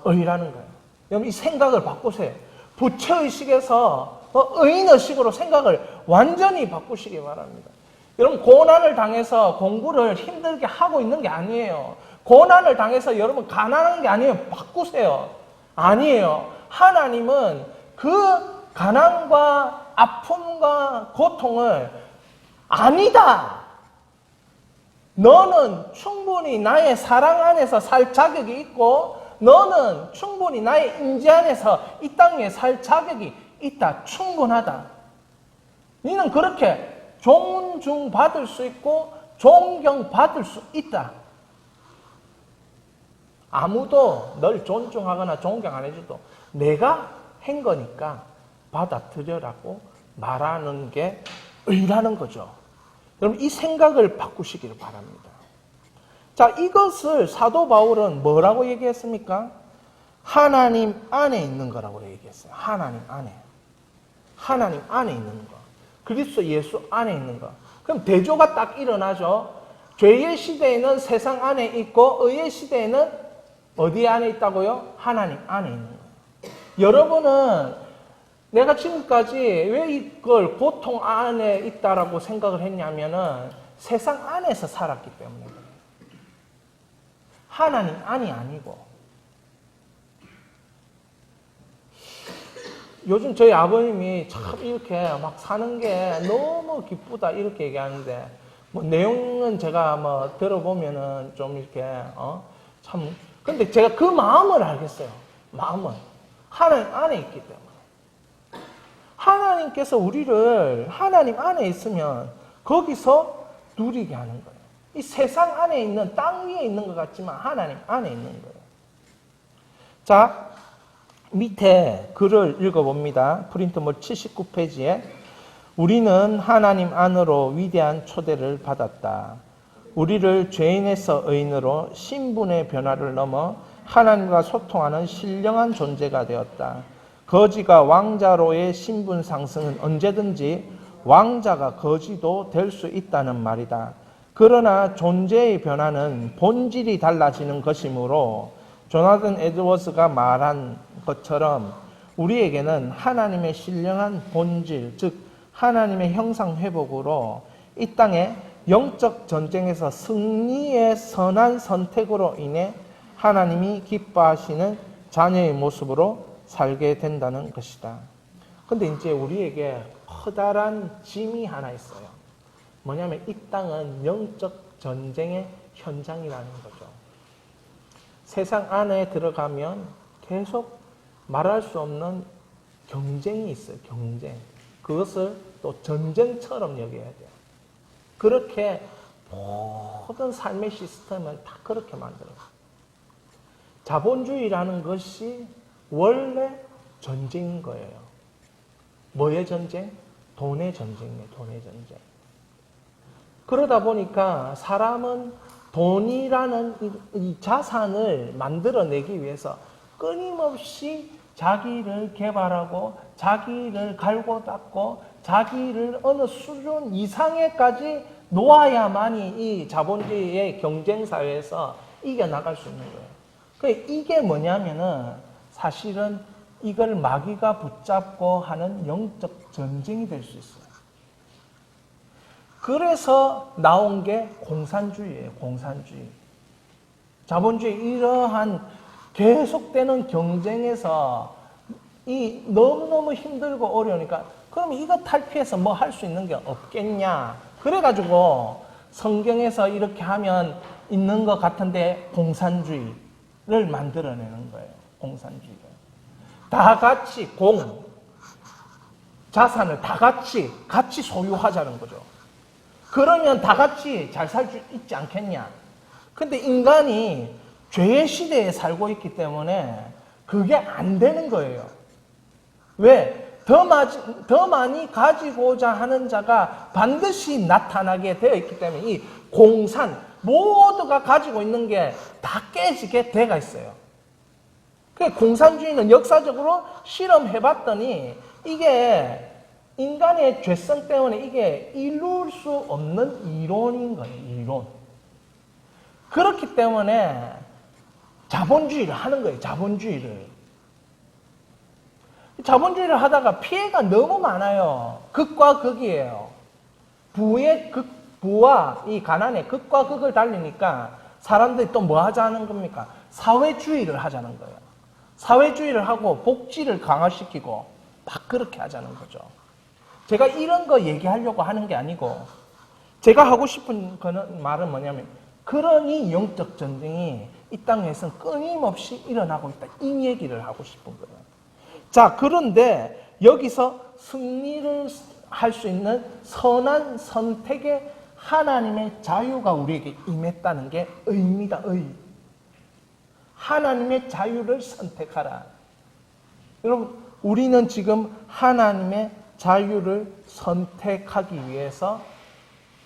의라는 거예요. 여러분 이 생각을 바꾸세요. 부처의식에서 의인의식으로 생각을 완전히 바꾸시기 바랍니다. 여러분 고난을 당해서 공부를 힘들게 하고 있는 게 아니에요. 고난을 당해서 여러분 가난한 게 아니에요. 바꾸세요. 아니에요. 하나님은 그 가난과 아픔과 고통을 아니다. 너는 충분히 나의 사랑 안에서 살 자격이 있고 너는 충분히 나의 임재 안에서 이 땅에 살 자격이 있다. 충분하다. 너는 그렇게 존중받을 수 있고 존경받을 수 있다. 아무도 널 존중하거나 존경 안 해줘도 내가 한 거니까 받아들여라고 말하는 게 의라는 거죠. 여러분 이 생각을 바꾸시기를 바랍니다. 자, 이것을 사도 바울은 뭐라고 얘기했습니까? 하나님 안에 있는 거라고 얘기했어요. 하나님 안에. 하나님 안에 있는 거. 그리스도 예수 안에 있는 거. 그럼 대조가 딱 일어나죠. 죄의 시대에는 세상 안에 있고 의의 시대에는 어디 안에 있다고요? 하나님 안에 있는 거예요. 여러분은 내가 지금까지 왜 이걸 고통 안에 있다라고 생각을 했냐면은 세상 안에서 살았기 때문에 그래요. 하나님 안이 아니고. 요즘 저희 아버님이 참 이렇게 막 사는 게 너무 기쁘다 이렇게 얘기하는데 뭐 내용은 제가 뭐 들어보면은 좀 이렇게 참 근데 제가 그 마음을 알겠어요. 마음은 하나님 안에 있기 때문에. 하나님께서 우리를 하나님 안에 있으면 거기서 누리게 하는 거예요. 이 세상 안에 있는 땅 위에 있는 것 같지만 하나님 안에 있는 거예요. 자, 밑에 글을 읽어봅니다. 프린트물 79페이지에 우리는 하나님 안으로 위대한 초대를 받았다. 우리를 죄인에서 의인으로 신분의 변화를 넘어 하나님과 소통하는 신령한 존재가 되었다. 거지가 왕자로의 신분 상승은 언제든지 왕자가 거지도 될 수 있다는 말이다. 그러나 존재의 변화는 본질이 달라지는 것이므로 조나단 에드워즈가 말한 것처럼 우리에게는 하나님의 신령한 본질, 즉 하나님의 형상 회복으로 이 땅의 영적 전쟁에서 승리의 선한 선택으로 인해 하나님이 기뻐하시는 자녀의 모습으로 살게 된다는 것이다. 근데 이제 우리에게 커다란 짐이 하나 있어요. 뭐냐면 이 땅은 영적 전쟁의 현장이라는 거죠. 세상 안에 들어가면 계속 말할 수 없는 경쟁이 있어요. 경쟁. 그것을 또 전쟁처럼 여겨야 돼요. 그렇게 모든 삶의 시스템은 다 그렇게 만들어요. 자본주의라는 것이 원래 전쟁인 거예요. 뭐의 전쟁? 돈의 전쟁이에요. 돈의 전쟁. 그러다 보니까 사람은 돈이라는 이 자산을 만들어내기 위해서 끊임없이 자기를 개발하고 자기를 갈고 닦고 자기를 어느 수준 이상에까지 놓아야만이 이 자본주의의 경쟁사회에서 이겨나갈 수 있는 거예요. 그러니까 이게 뭐냐면은 사실은 이걸 마귀가 붙잡고 하는 영적 전쟁이 될 수 있어요. 그래서 나온 게 공산주의예요. 공산주의. 자본주의 이러한 계속되는 경쟁에서 이 너무너무 힘들고 어려우니까 그럼 이거 탈피해서 뭐 할 수 있는 게 없겠냐. 그래가지고 성경에서 이렇게 하면 있는 것 같은데 공산주의를 만들어내는 거예요. 공산주의를. 다 같이 자산을 다 같이 소유하자는 거죠. 그러면 다 같이 잘 살 수 있지 않겠냐. 근데 인간이 죄의 시대에 살고 있기 때문에 그게 안 되는 거예요. 왜? 더 많이 가지고자 하는 자가 반드시 나타나게 되어 있기 때문에 이 모두가 가지고 있는 게 다 깨지게 되어 있어요. 공산주의는 역사적으로 실험해봤더니 이게 인간의 죄성 때문에 이게 이룰 수 없는 이론인 거예요. 이론. 그렇기 때문에 자본주의를 하는 거예요. 자본주의를 하다가 피해가 너무 많아요. 극과 극이에요. 부와 이 가난의 극과 극을 달리니까 사람들이 또 뭐 하자는 겁니까? 사회주의를 하자는 거예요. 사회주의를 하고 복지를 강화시키고 막 그렇게 하자는 거죠. 제가 이런 거 얘기하려고 하는 게 아니고 제가 하고 싶은 말은 뭐냐면 그러니 영적 전쟁이 이 땅에서 끊임없이 일어나고 있다. 이 얘기를 하고 싶은 거예요. 자, 그런데 여기서 승리를 할 수 있는 선한 선택의 하나님의 자유가 우리에게 임했다는 게 의입니다. 의. 하나님의 자유를 선택하라. 여러분, 우리는 지금 하나님의 자유를 선택하기 위해서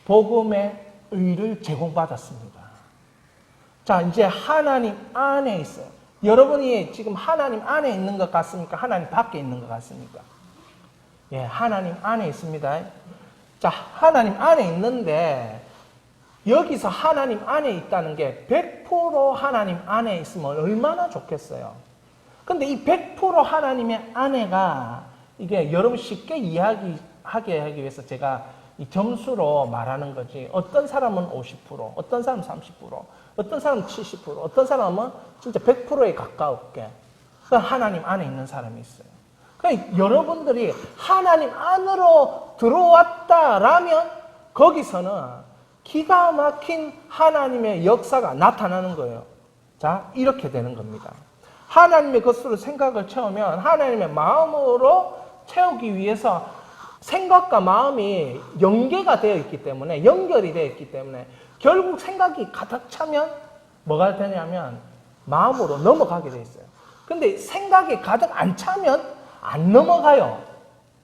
복음의 의를 제공받았습니다. 자, 이제 하나님 안에 있어요. 여러분이 지금 하나님 안에 있는 것 같습니까? 하나님 밖에 있는 것 같습니까? 예, 하나님 안에 있습니다. 자, 하나님 안에 있는데 여기서 하나님 안에 있다는 게 100% 하나님 안에 있으면 얼마나 좋겠어요. 근데 이 100% 하나님의 안에가 이게 여러분 쉽게 이해하게 하기 위해서 제가 이 점수로 말하는 거지. 어떤 사람은 50%, 어떤 사람은 30%, 어떤 사람은 70%, 어떤 사람은 진짜 100%에 가까웠게. 하나님 안에 있는 사람이 있어요. 그러니까 여러분들이 하나님 안으로 들어왔다라면 거기서는 기가 막힌 하나님의 역사가 나타나는 거예요. 자, 이렇게 되는 겁니다. 하나님의 것으로 생각을 채우면 하나님의 마음으로 채우기 위해서 생각과 마음이 연계가 되어 있기 때문에, 연결이 되어 있기 때문에 결국 생각이 가득 차면 뭐가 되냐면 마음으로 넘어가게 돼 있어요. 근데 생각이 가득 안 차면 안 넘어가요.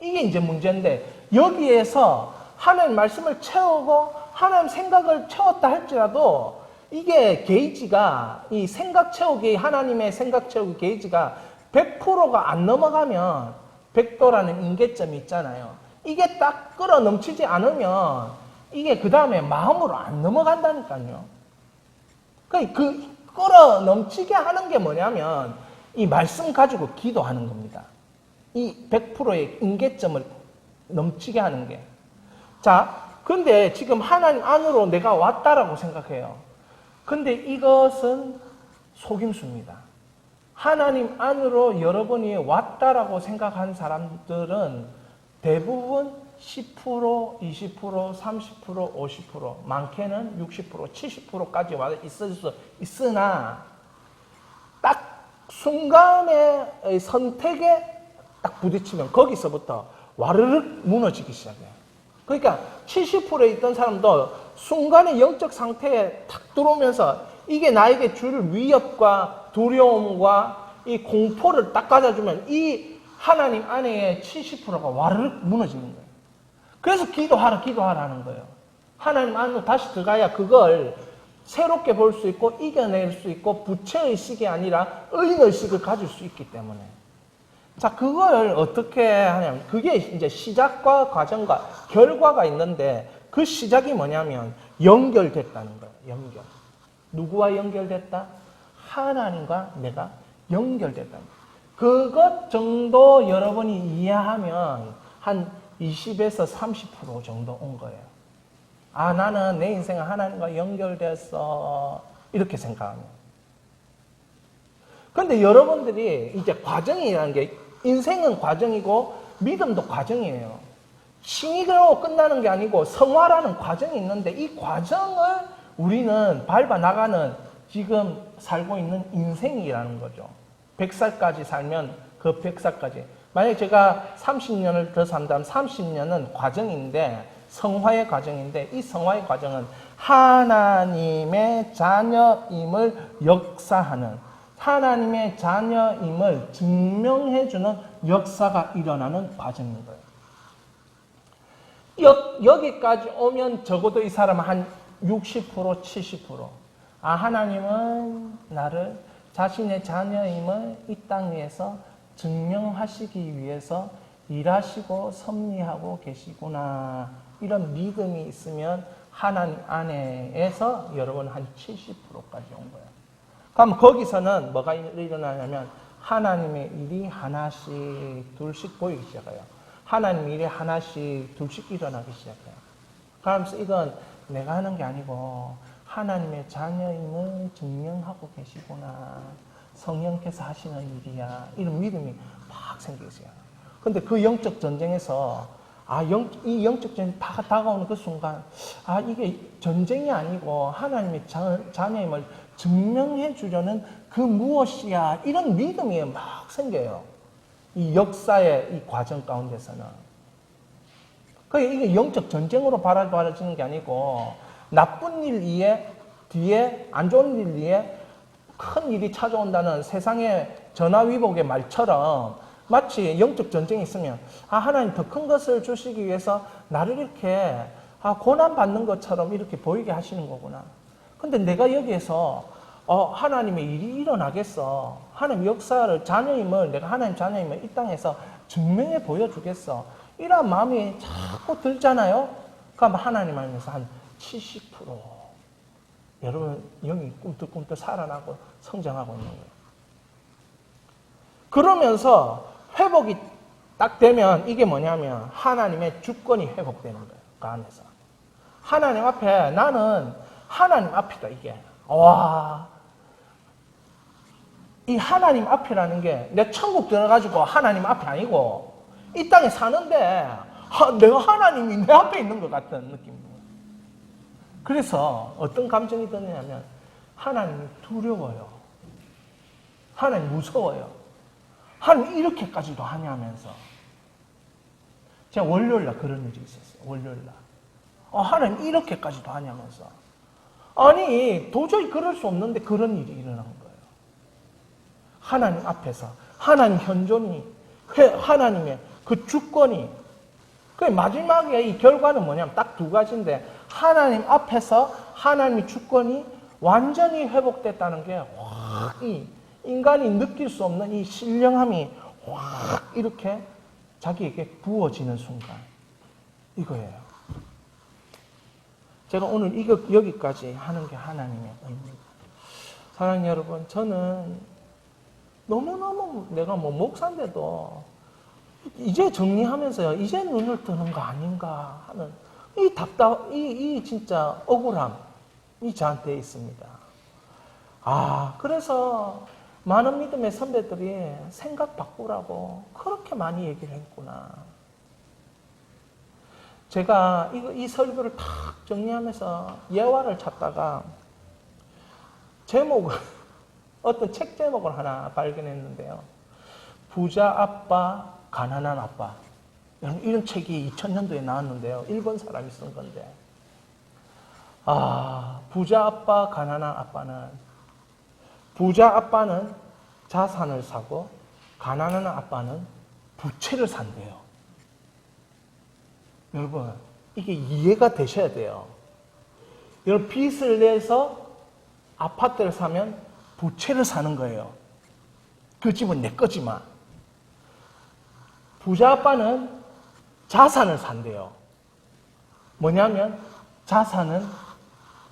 이게 이제 문제인데, 여기에서 하나님 말씀을 채우고 하나님 생각을 채웠다 할지라도 이게 게이지가, 이 생각 채우기, 하나님의 생각 채우기 게이지가 100%가 안 넘어가면 100도라는 임계점이 있잖아요. 이게 딱 끌어 넘치지 않으면 이게 그 다음에 마음으로 안 넘어간다니까요. 그 끌어 넘치게 하는 게 뭐냐면 이 말씀 가지고 기도하는 겁니다. 이 100%의 임계점을 넘치게 하는 게. 자, 근데 지금 하나님 안으로 내가 왔다라고 생각해요. 근데 이것은 속임수입니다. 하나님 안으로 여러분이 왔다라고 생각한 사람들은 대부분 10%, 20%, 30%, 50%, 많게는 60%, 70%까지 와 있을 수 있으나 딱 순간의 선택에 딱 부딪히면 거기서부터 와르륵 무너지기 시작해요. 그러니까 70%에 있던 사람도 순간의 영적 상태에 탁 들어오면서 이게 나에게 줄 위협과 두려움과 이 공포를 딱 가져주면 이 하나님 안에 70%가 와르륵 무너지는 거예요. 그래서 기도하라 하는 거예요. 하나님 안으로 다시 들어가야 그걸 새롭게 볼 수 있고 이겨낼 수 있고 부채의식이 아니라 의인의식을 가질 수 있기 때문에. 자, 그걸 어떻게 하냐면 그게 이제 시작과 과정과 결과가 있는데 그 시작이 뭐냐면 연결됐다는 거예요. 연결. 누구와 연결됐다? 하나님과 내가 연결됐다. 그것 정도 여러분이 이해하면 한 20에서 30% 정도 온 거예요. 아, 나는 내 인생은 하나님과 연결됐어. 이렇게 생각하면. 근데 여러분들이 이제 과정이라는 게 인생은 과정이고 믿음도 과정이에요. 칭의로 끝나는 게 아니고 성화라는 과정이 있는데 이 과정을 우리는 밟아 나가는 지금 살고 있는 인생이라는 거죠. 100살까지 살면 그 100살까지. 만약에 제가 30년을 더 산다면 30년은 과정인데 성화의 과정인데 이 성화의 과정은 하나님의 자녀임을 역사하는 하나님의 자녀임을 증명해주는 역사가 일어나는 과정인 거예요. 여기까지 오면 적어도 이 사람은 한 60%, 70%. 아, 하나님은 나를 자신의 자녀임을 이 땅 위에서 증명하시기 위해서 일하시고 섭리하고 계시구나. 이런 믿음이 있으면 하나님 안에서 여러분 한 70%까지 온 거예요. 그럼 거기서는 뭐가 일어나냐면 하나님의 일이 하나씩 둘씩 보이기 시작해요. 하나님의 일이 하나씩 둘씩 일어나기 시작해요. 그러면서 이건 내가 하는 게 아니고 하나님의 자녀임을 증명하고 계시구나. 성령께서 하시는 일이야. 이런 믿음이 막 생기기 시작해요. 근데 그 영적 전쟁에서 이 영적 전쟁이 다가오는 그 순간 이게 전쟁이 아니고 하나님의 자녀임을 증명해 주려는 그 무엇이야. 이런 믿음이 막 생겨요. 이 역사의 이 과정 가운데서는. 이게 영적 전쟁으로 바라지는 게 아니고 나쁜 일 뒤에 안 좋은 일 뒤에 큰 일이 찾아온다는 세상의 전화위복의 말처럼 마치 영적 전쟁이 있으면 하나님 더 큰 것을 주시기 위해서 나를 이렇게 고난받는 것처럼 이렇게 보이게 하시는 거구나. 근데 내가 여기에서 하나님의 일이 일어나겠어. 하나님 역사를 내가 하나님 자녀임을 이 땅에서 증명해 보여주겠어. 이런 마음이 자꾸 들잖아요. 그럼 하나님 안에서 한 70% 여러분 영이 꿈틀꿈틀 살아나고 성장하고 있는 거예요. 그러면서 회복이 딱 되면 이게 뭐냐면 하나님의 주권이 회복되는 거예요. 그 안에서. 하나님 앞에 나는 하나님 앞이다 이게. 와, 이 하나님 앞이라는 게 내 천국 들어가지고 하나님 앞이 아니고 이 땅에 사는데 내가 하나님이 내 앞에 있는 것 같은 느낌이에요. 그래서 어떤 감정이 드느냐면 하나님이 두려워요. 하나님 무서워요. 하나님 이렇게까지도 하냐면서. 제가 월요일날 그런 일이 있었어요. 월요일날. 하나님 이렇게까지도 하냐면서. 아니 도저히 그럴 수 없는데 그런 일이 일어난 거예요. 하나님 앞에서 하나님 현존이 하나님의 그 주권이 그 마지막에 이 결과는 뭐냐면 딱 두 가지인데 하나님 앞에서 하나님의 주권이 완전히 회복됐다는 게 확 이 인간이 느낄 수 없는 이 신령함이 확 이렇게 자기에게 부어지는 순간 이거예요. 제가 오늘 여기까지 하는 게 하나님의 의미입니다. 사랑하는 여러분, 저는 너무너무 내가 목사인데도 이제 정리하면서요, 이제 눈을 뜨는 거 아닌가 하는 이 진짜 억울함이 저한테 있습니다. 그래서 많은 믿음의 선배들이 생각 바꾸라고 그렇게 많이 얘기를 했구나. 제가 이 설교를 탁 정리하면서 예화를 찾다가 어떤 책 제목을 하나 발견했는데요. 부자 아빠, 가난한 아빠. 이런 책이 2000년도에 나왔는데요. 일본 사람이 쓴 건데. 부자 아빠, 가난한 아빠는 부자 아빠는 자산을 사고 가난한 아빠는 부채를 산대요. 여러분, 이게 이해가 되셔야 돼요. 여러분, 빚을 내서 아파트를 사면 부채를 사는 거예요. 그 집은 내 거지만. 부자 아빠는 자산을 산대요. 뭐냐면 자산은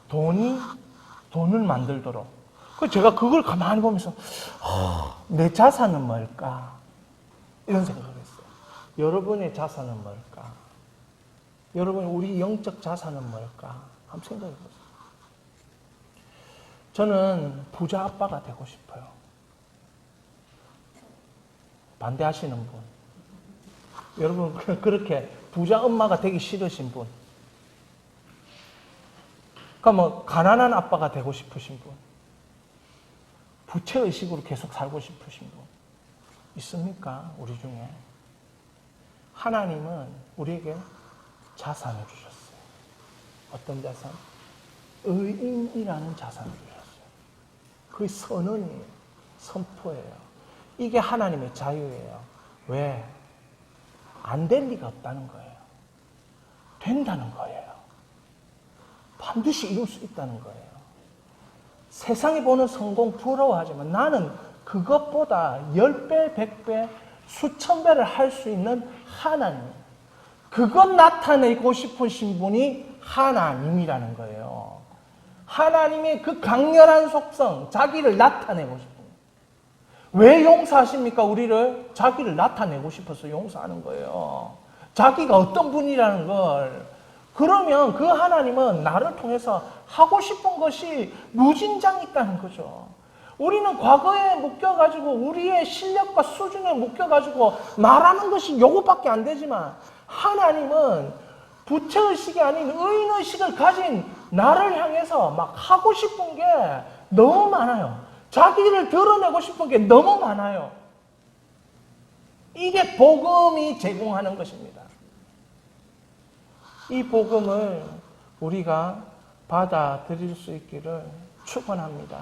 돈을 만들도록. 그래서 제가 그걸 가만히 보면서 내 자산은 뭘까? 이런 생각을 했어요. 여러분의 자산은 뭘까? 여러분, 우리 영적 자산은 뭘까? 한번 생각해 보세요. 저는 부자 아빠가 되고 싶어요. 반대하시는 분. 여러분, 그렇게 부자 엄마가 되기 싫으신 분. 그러니까 가난한 아빠가 되고 싶으신 분. 부채의식으로 계속 살고 싶으신 분. 있습니까? 우리 중에. 하나님은 우리에게 자산을 주셨어요. 어떤 자산? 의인이라는 자산을 주셨어요. 그게 선언이에요. 선포예요. 이게 하나님의 자유예요. 왜? 안 될 리가 없다는 거예요. 된다는 거예요. 반드시 이룰 수 있다는 거예요. 세상이 보는 성공 부러워하지만 나는 그것보다 10배, 100배, 수천 배를 할 수 있는 하나님. 그것 나타내고 싶으신 분이 하나님이라는 거예요. 하나님의 그 강렬한 속성, 자기를 나타내고 싶은 거예요. 왜 용서하십니까? 우리를 자기를 나타내고 싶어서 용서하는 거예요. 자기가 어떤 분이라는 걸. 그러면 그 하나님은 나를 통해서 하고 싶은 것이 무진장 있다는 거죠. 우리는 과거에 묶여가지고 우리의 실력과 수준에 묶여가지고 말하는 것이 요것밖에 안 되지만 하나님은 부채의식이 아닌 의인의식을 가진 나를 향해서 막 하고 싶은 게 너무 많아요. 자기를 드러내고 싶은 게 너무 많아요. 이게 복음이 제공하는 것입니다. 이 복음을 우리가 받아들일 수 있기를 축원합니다.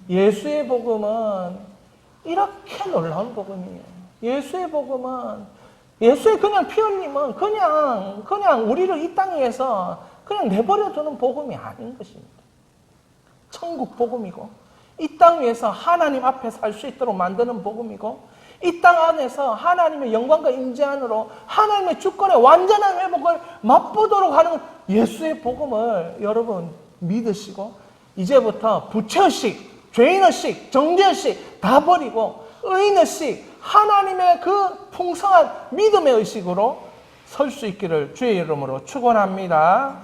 예수의 복음은 이렇게 놀라운 복음이에요. 예수의 복음은 예수의 그냥 피 흘림은 그냥 우리를 이 땅에서 그냥 내버려 두는 복음이 아닌 것입니다. 천국 복음이고 이 땅 위에서 하나님 앞에 살 수 있도록 만드는 복음이고 이 땅 안에서 하나님의 영광과 임재 안으로 하나님의 주권의 완전한 회복을 맛보도록 하는 예수의 복음을 여러분 믿으시고 이제부터 부채의식, 죄인의식, 정죄의식 다 버리고 의인의식, 하나님의 그 풍성한 믿음의 의식으로 설 수 있기를 주의 이름으로 축원합니다.